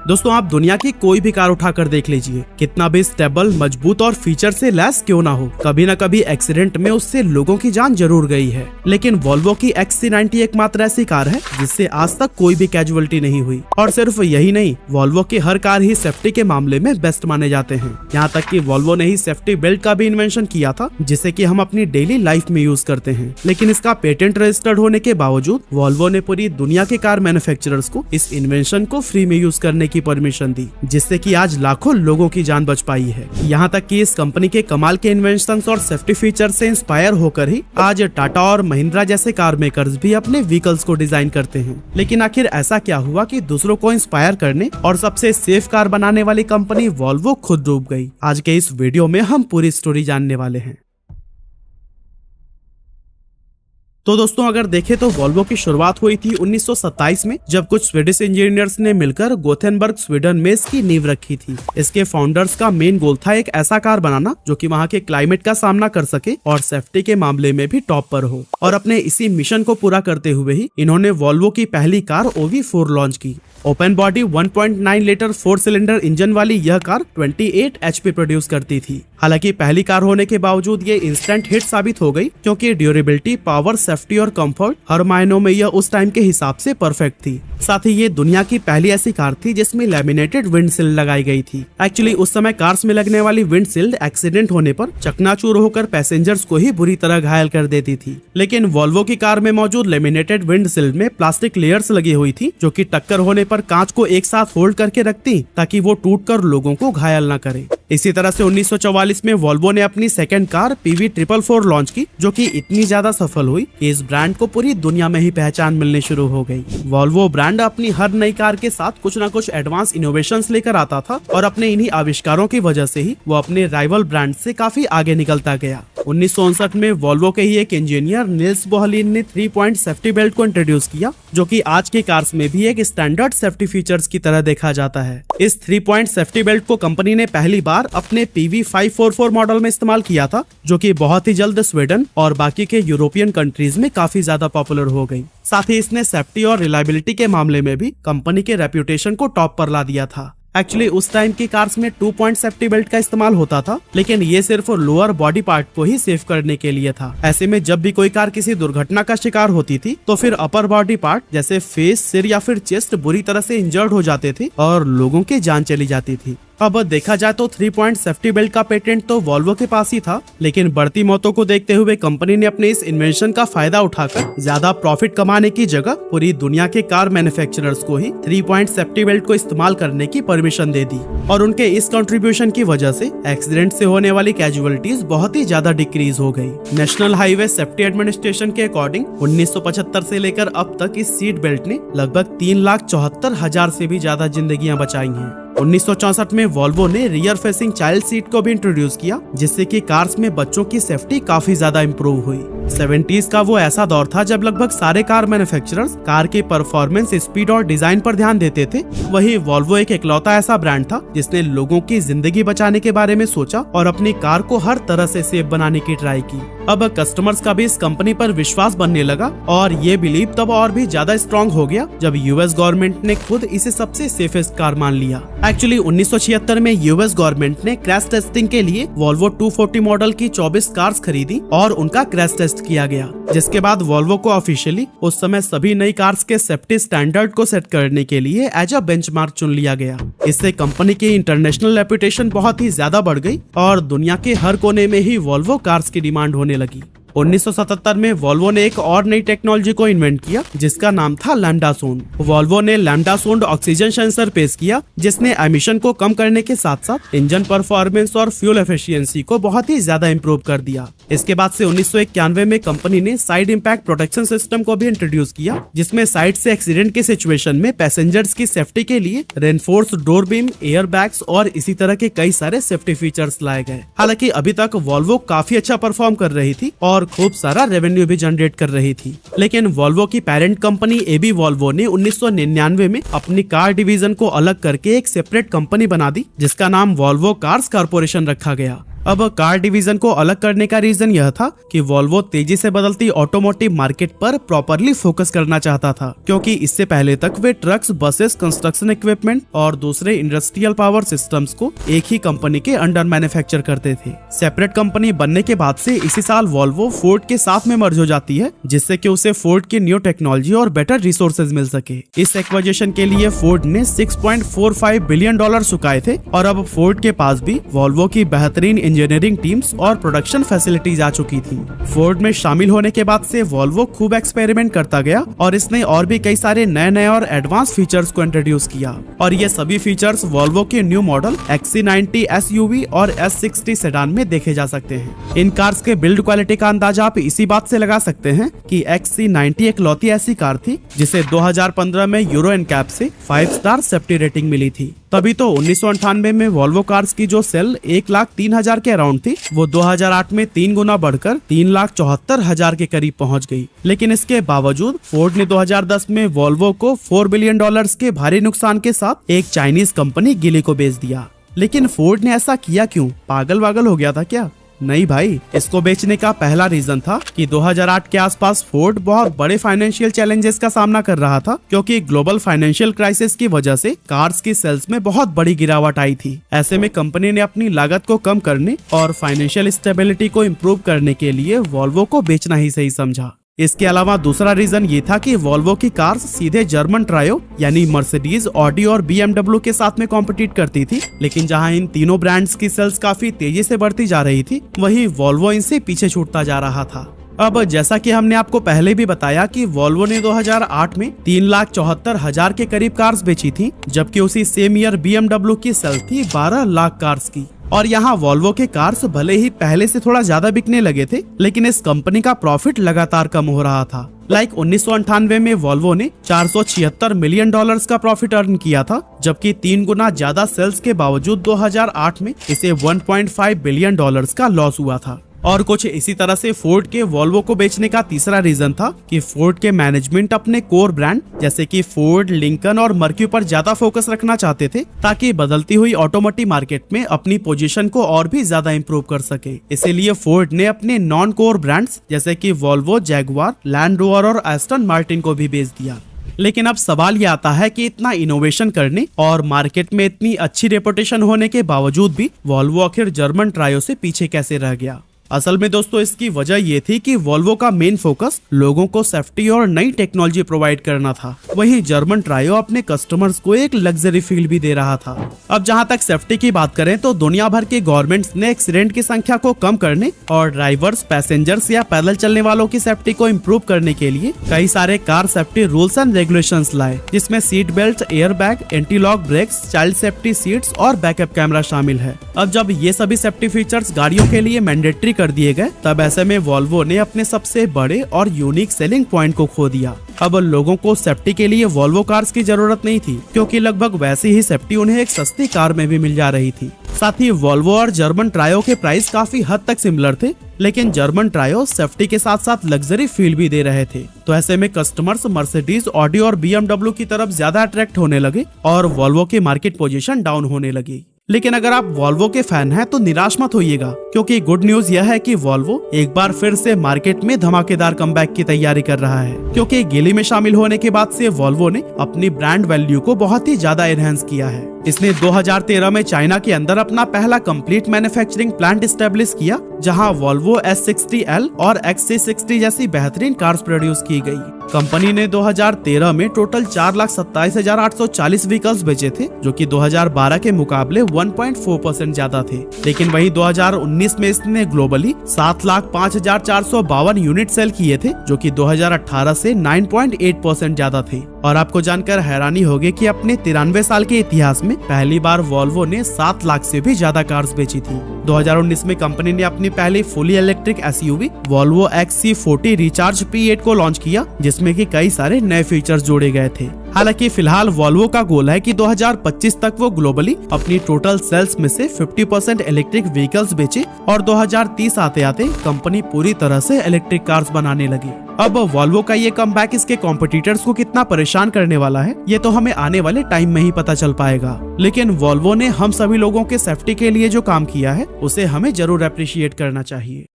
दोस्तों, आप दुनिया की कोई भी कार उठाकर देख लीजिए, कितना भी स्टेबल, मजबूत और फीचर से लैस क्यों ना हो, कभी न कभी एक्सीडेंट में उससे लोगों की जान जरूर गई है। लेकिन वॉल्वो की XC90 एकमात्र ऐसी कार है जिससे आज तक कोई भी कैजुअलिटी नहीं हुई। और सिर्फ यही नहीं, वॉल्वो की हर कार ही सेफ्टी के मामले में बेस्ट माने जाते हैं। यहाँ तक कि वॉल्वो ने ही सेफ्टी बेल्ट का भी इन्वेंशन किया था, जिसे कि हम अपनी डेली लाइफ में यूज करते हैं। लेकिन इसका पेटेंट रजिस्टर्ड होने के बावजूद वॉल्वो ने पूरी दुनिया के कार मैन्युफैक्चरर्स को इस इन्वेंशन को फ्री में यूज करने की परमिशन दी, जिससे कि आज लाखों लोगों की जान बच पाई है। यहाँ तक कि इस कंपनी के कमाल के इन्वेंशंस और सेफ्टी फीचर से इंस्पायर होकर ही आज टाटा और महिंद्रा जैसे कार मेकर्स भी अपने व्हीकल्स को डिजाइन करते हैं। लेकिन आखिर ऐसा क्या हुआ कि दूसरों को इंस्पायर करने और सबसे सेफ कार बनाने वाली कंपनी वॉल्वो खुद डूब गई? आज के इस वीडियो में हम पूरी स्टोरी जानने वाले हैं। तो दोस्तों, अगर देखें तो वॉल्वो की शुरुआत हुई थी 1927 में, जब कुछ स्वीडिश इंजीनियर्स ने मिलकर गोथेनबर्ग स्वीडन में इसकी नींव रखी थी। इसके फाउंडर्स का मेन गोल था एक ऐसा कार बनाना जो कि वहाँ के क्लाइमेट का सामना कर सके और सेफ्टी के मामले में भी टॉप पर हो। और अपने इसी मिशन को पूरा करते हुए ही इन्होंने वॉल्वो की पहली कार OV4 लॉन्च की। Open body 1.9 litre 4 cylinder engine वाली यह कार 28 HP प्रोड्यूस करती थी। हालांकि पहली कार होने के बावजूद ये इंस्टेंट हिट साबित हो गई, क्योंकि ड्यूरेबिलिटी, पावर, सेफ्टी और कंफर्ट हर मायनों में यह उस टाइम के हिसाब से परफेक्ट थी। साथ ही ये दुनिया की पहली ऐसी कार थी जिसमें लैमिनेटेड विंडशील्ड लगाई गई थी। एक्चुअली उस समय कार्स में लगने वाली विंडशील्ड एक्सीडेंट होने पर चकनाचूर होकर पैसेंजर्स को ही बुरी तरह घायल कर देती थी। लेकिन वॉल्वो की कार में मौजूद लैमिनेटेड विंडशील्ड में प्लास्टिक लेयर्स लगी हुई थी, जो कि टक्कर होने पर कांच को एक साथ होल्ड करके रखती ताकि वो टूटकर लोगों को घायल न करे। इसी तरह से 1944 में वॉल्वो ने अपनी सेकंड कार PV444 लॉन्च की, जो कि इतनी ज्यादा सफल हुई कि इस ब्रांड को पूरी दुनिया में ही पहचान मिलने शुरू हो गई। वॉल्वो ब्रांड अपनी हर नई कार के साथ कुछ न कुछ एडवांस इनोवेशंस लेकर आता था और अपने इन्हीं आविष्कारों की वजह से ही वो अपने राइवल ब्रांड से काफी आगे निकलता गया। 1959 में वॉल्वो के ही एक इंजीनियर निल्स बोहलिन ने 3 पॉइंट सेफ्टी बेल्ट को इंट्रोड्यूस किया, जो कि आज के कार्स में भी एक स्टैंडर्ड सेफ्टी फीचर्स की तरह देखा जाता है। इस 3 पॉइंट सेफ्टी बेल्ट को कंपनी ने पहली बार अपने PV544 मॉडल में इस्तेमाल किया था, जो कि बहुत ही जल्द स्वीडन और बाकी के यूरोपियन कंट्रीज में काफी ज्यादा पॉपुलर हो गई। साथ ही इसने सेफ्टी और रिलायबिलिटी के मामले में भी कंपनी के रेप्यूटेशन को टॉप पर ला दिया था। एक्चुअली उस टाइम की कार्स में 2 पॉइंट सेफ्टी बेल्ट का इस्तेमाल होता था, लेकिन ये सिर्फ लोअर बॉडी पार्ट को ही सेफ करने के लिए था। ऐसे में जब भी कोई कार किसी दुर्घटना का शिकार होती थी तो फिर अपर बॉडी पार्ट जैसे फेस, सिर या फिर चेस्ट बुरी तरह से इंजर्ड हो जाते थे और लोगों की जान चली जाती थी। अब देखा जाए तो 3 पॉइंट सेफ्टी बेल्ट का पेटेंट तो वॉल्वो के पास ही था, लेकिन बढ़ती मौतों को देखते हुए कंपनी ने अपने इस इन्वेंशन का फायदा उठाकर ज्यादा प्रॉफिट कमाने की जगह पूरी दुनिया के कार मैन्युफैक्चरर्स को ही 3 पॉइंट सेफ्टी बेल्ट को इस्तेमाल करने की परमिशन दे दी। और उनके इस कंट्रीब्यूशन की वजह से एक्सीडेंट से होने वाली कैजुअलिटीज बहुत ही ज्यादा डिक्रीज हो गई। नेशनल हाईवे सेफ्टी एडमिनिस्ट्रेशन के अकॉर्डिंग 1975 से लेकर अब तक इस सीट बेल्ट ने लगभग 3,74,000 से भी ज्यादा जिंदगियां बचाई हैं। 1964 में वॉल्वो ने रियर फेसिंग चाइल्ड सीट को भी इंट्रोड्यूस किया, जिससे कि कार्स में बच्चों की सेफ्टी काफी ज्यादा इंप्रूव हुई। 70s का वो ऐसा दौर था जब लगभग सारे कार मैन्युफैक्चरर्स कार के परफॉर्मेंस, स्पीड और डिजाइन पर ध्यान देते थे। वही वॉल्वो एक इकलौता ऐसा ब्रांड था जिसने लोगों की जिंदगी बचाने के बारे में सोचा और अपनी कार को हर तरह से सेफ बनाने की ट्राई की। अब कस्टमर्स का भी इस कंपनी पर विश्वास बनने लगा और ये बिलीव तब और भी ज्यादा स्ट्रॉन्ग हो गया जब US गवर्नमेंट ने खुद इसे सबसे सेफेस्ट कार मान लिया। एक्चुअली 1976 में US गवर्नमेंट ने क्रैश टेस्टिंग के लिए वॉल्वो 240 मॉडल की 24 कार्स खरीदी और उनका क्रैश टेस्ट किया गया, जिसके बाद वॉल्वो को ऑफिशियली उस समय सभी नई कार्स के सेफ्टी स्टैंडर्ड को सेट करने के लिए एज अ बेंचमार्क चुन लिया गया। इससे कंपनी की इंटरनेशनल रेपुटेशन बहुत ही ज्यादा बढ़ गई और दुनिया के हर कोने में ही वॉल्वो कार्स की डिमांड होने लगी। 1977 में वॉल्वो ने एक और नई टेक्नोलॉजी को इन्वेंट किया, जिसका नाम था लैम्डा सोंड। वॉल्वो ने लैम्डा सोंड ऑक्सीजन सेंसर पेश किया, जिसने एमिशन को कम करने के साथ साथ इंजन परफॉर्मेंस और फ्यूल एफिशिएंसी को बहुत ही ज्यादा इंप्रूव कर दिया। इसके बाद से 1991 में कंपनी ने साइड इम्पैक्ट प्रोटेक्शन सिस्टम को भी इंट्रोड्यूस किया, जिसमें साइड से एक्सीडेंट की सिचुएशन में पैसेंजर्स की सेफ्टी के लिए reinforce door beam, air bags और इसी तरह के कई सारे सेफ्टी फीचर्स लाए गए। हालांकि अभी तक वॉल्वो काफी अच्छा परफॉर्म कर रही थी और खूब सारा रेवेन्यू भी जनरेट कर रही थी, लेकिन वॉल्वो की पेरेंट कंपनी AB वॉल्वो ने 1999 में अपनी कार डिवीजन को अलग करके एक सेपरेट कंपनी बना दी, जिसका नाम वॉल्वो कार्स कॉर्पोरेशन रखा गया। अब कार डिवीजन को अलग करने का रीजन यह था कि वॉल्वो तेजी से बदलती ऑटोमोटिव मार्केट पर प्रॉपरली फोकस करना चाहता था, क्योंकि इससे पहले तक वे ट्रक्स, बसेस, कंस्ट्रक्शन इक्विपमेंट और दूसरे इंडस्ट्रियल पावर सिस्टम्स को एक ही कंपनी के अंडर मैन्युफैक्चर करते थे। सेपरेट कंपनी बनने के बाद से इसी साल वॉल्वो फोर्ड के साथ में मर्ज हो जाती है, जिससे कि उसे फोर्ड की न्यू टेक्नोलॉजी और बेटर रिसोर्सेज मिल सके। इस एक्विजिशन के लिए फोर्ड ने $6.45 बिलियन चुकाए थे और अब फोर्ड के पास भी वॉल्वो की बेहतरीन इंजीनियरिंग टीम्स और प्रोडक्शन फैसिलिटीज आ चुकी थी। फोर्ड में शामिल होने के बाद से वॉल्वो खूब एक्सपेरिमेंट करता गया और इसने और भी कई सारे नए और एडवांस फीचर्स को इंट्रोड्यूस किया, और ये सभी फीचर्स वॉल्वो के न्यू मॉडल XC90 SUV और S60 सेडान में देखे जा सकते हैं। इन कार्स के बिल्ड क्वालिटी का अंदाजा आप इसी बात से लगा सकते हैं कि XC90 एक लौती ऐसी कार थी जिसे 2015 में यूरो NCAP से 5 स्टार सेफ्टी रेटिंग मिली थी। तभी तो 1998 में वॉल्वो कार्स की जो सेल 1,03,000 के अराउंड थी, वो 2008 में 3 गुना बढ़कर 3,74,000 के करीब पहुंच गई। लेकिन इसके बावजूद फोर्ड ने 2010 में वॉल्वो को $4 बिलियन के भारी नुकसान के साथ एक चाइनीज कंपनी गिली को बेच दिया। लेकिन फोर्ड ने ऐसा किया क्यों? पागल वागल हो गया था क्या? नहीं भाई, इसको बेचने का पहला रीजन था कि 2008 के आसपास फोर्ड बहुत बड़े फाइनेंशियल चैलेंजेस का सामना कर रहा था, क्योंकि ग्लोबल फाइनेंशियल क्राइसिस की वजह से कार्स की सेल्स में बहुत बड़ी गिरावट आई थी। ऐसे में कंपनी ने अपनी लागत को कम करने और फाइनेंशियल स्टेबिलिटी को इम्प्रूव करने के लिए वॉल्वो को बेचना ही सही समझा। इसके अलावा दूसरा रीजन ये था कि वॉल्वो की कार्स सीधे जर्मन ट्रायो यानी मर्सिडीज, ऑडी और BMW के साथ में कॉम्पिटिट करती थी, लेकिन जहां इन तीनों ब्रांड्स की सेल्स काफी तेजी से बढ़ती जा रही थी, वहीं वॉल्वो इनसे पीछे छूटता जा रहा था। अब जैसा कि हमने आपको पहले भी बताया कि वॉल्वो ने 2008 में 3,74,000 के करीब कार्स बेची थी, जबकि उसी सेम ईयर BMW की सेल थी 12 लाख कार्स की। और यहाँ वॉल्वो के कार्स भले ही पहले से थोड़ा ज्यादा बिकने लगे थे, लेकिन इस कंपनी का प्रॉफिट लगातार कम हो रहा था। 1998 में वॉल्वो ने $476 मिलियन का प्रॉफिट अर्न किया था, जबकि 3 गुना ज्यादा सेल्स के बावजूद 2008 में इसे $1.5 बिलियन का लॉस हुआ था। और कुछ इसी तरह से फोर्ड के वॉल्वो को बेचने का तीसरा रीजन था कि फोर्ड के मैनेजमेंट अपने कोर ब्रांड जैसे कि फोर्ड, लिंकन और मर्क्यू पर ज्यादा फोकस रखना चाहते थे, ताकि बदलती हुई ऑटोमोटिव मार्केट में अपनी पोजीशन को और भी ज्यादा इंप्रूव कर सके। इसीलिए फोर्ड ने अपने नॉन कोर ब्रांड्स जैसे कि वॉल्वो, जैगुआर, लैंड रोवर और एस्टन मार्टिन को भी बेच दिया। लेकिन अब सवाल ये आता है कि इतना इनोवेशन करने और मार्केट में इतनी अच्छी रेपुटेशन होने के बावजूद भी वॉल्वो आखिर जर्मन ट्रायो से पीछे कैसे रह गया? असल में दोस्तों इसकी वजह ये थी कि वॉल्वो का मेन फोकस लोगों को सेफ्टी और नई टेक्नोलॉजी प्रोवाइड करना था, वहीं जर्मन ट्रायो अपने कस्टमर्स को एक लग्जरी फील भी दे रहा था। अब जहां तक सेफ्टी की बात करें तो दुनिया भर के गवर्नमेंट्स ने एक्सीडेंट की संख्या को कम करने और ड्राइवर्स, पैसेंजर्स या पैदल चलने वालों की सेफ्टी को इम्प्रूव करने के लिए कई सारे car safety rules and regulations लाए, जिसमें seat belt, air bag, anti lock brakes, child safety seats और बैकअप कैमरा शामिल है। अब जब ये सभी सेफ्टी फीचर्स गाड़ियों के लिए मैंडेटरी कर दिए गए, तब ऐसे में वॉल्वो ने अपने सबसे बड़े और यूनिक सेलिंग पॉइंट को खो दिया। अब लोगों को सेफ्टी के लिए वॉल्वो कार्स की जरूरत नहीं थी, क्योंकि लगभग वैसी ही सेफ्टी उन्हें एक सस्ती कार में भी मिल जा रही थी। साथ ही वॉल्वो और जर्मन ट्रायो के प्राइस काफी हद तक सिमिलर थे, लेकिन जर्मन ट्रायो सेफ्टी के साथ साथ लग्जरी फील भी दे रहे थे। तो ऐसे में कस्टमर्स मर्सिडीज, ऑडी और BMW की तरफ ज्यादा अट्रैक्ट होने लगे और वॉल्वो की मार्केट पोजीशन डाउन होने लगी। लेकिन अगर आप वॉल्वो के फैन हैं तो निराश मत होइएगा, क्योंकि गुड न्यूज यह है कि वॉल्वो एक बार फिर से मार्केट में धमाकेदार कमबैक की तैयारी कर रहा है, क्योंकि गिली में शामिल होने के बाद से वॉल्वो ने अपनी ब्रांड वैल्यू को बहुत ही ज्यादा एनहेंस किया है। इसने 2013 में चाइना के अंदर अपना पहला कंप्लीट मैन्युफैक्चरिंग प्लांट एस्टेब्लिश किया, जहां वॉल्वो S60L और XC60 जैसी बेहतरीन कार्स प्रोड्यूस की गई। कंपनी ने 2013 में टोटल 4,27,840 व्हीकल्स बेचे थे, जो कि 2012 के मुकाबले 1.4% ज्यादा थे। लेकिन वहीं 2019 में इसने ग्लोबली 7,05,452 यूनिट सेल किए थे, जो कि 2018 से 9.8% ज्यादा थे। और आपको जानकर हैरानी होगी कि अपने 93 साल के इतिहास में पहली बार वॉल्वो ने 7 लाख से भी ज्यादा कार्स बेची थी। 2019 में कंपनी ने अपनी पहली fully electric SUV Volvo XC40 recharge P8 को लॉन्च किया, जिसमें कि कई सारे नए फीचर्स जोड़े गए थे। हालांकि फिलहाल वॉल्वो का गोल है कि 2025 तक वो ग्लोबली अपनी टोटल सेल्स में से 50% इलेक्ट्रिक व्हीकल्स बेचे और 2030 आते आते कंपनी पूरी तरह से इलेक्ट्रिक कार्स बनाने लगी। अब वॉल्वो का ये कमबैक इसके कॉम्पिटिटर्स को कितना परेशान करने वाला है ये तो हमें आने वाले टाइम में ही पता चल पाएगा। लेकिन वॉल्वो ने हम सभी लोगों के सेफ्टी के लिए जो काम किया है उसे हमें जरूर अप्रिशिएट करना चाहिए।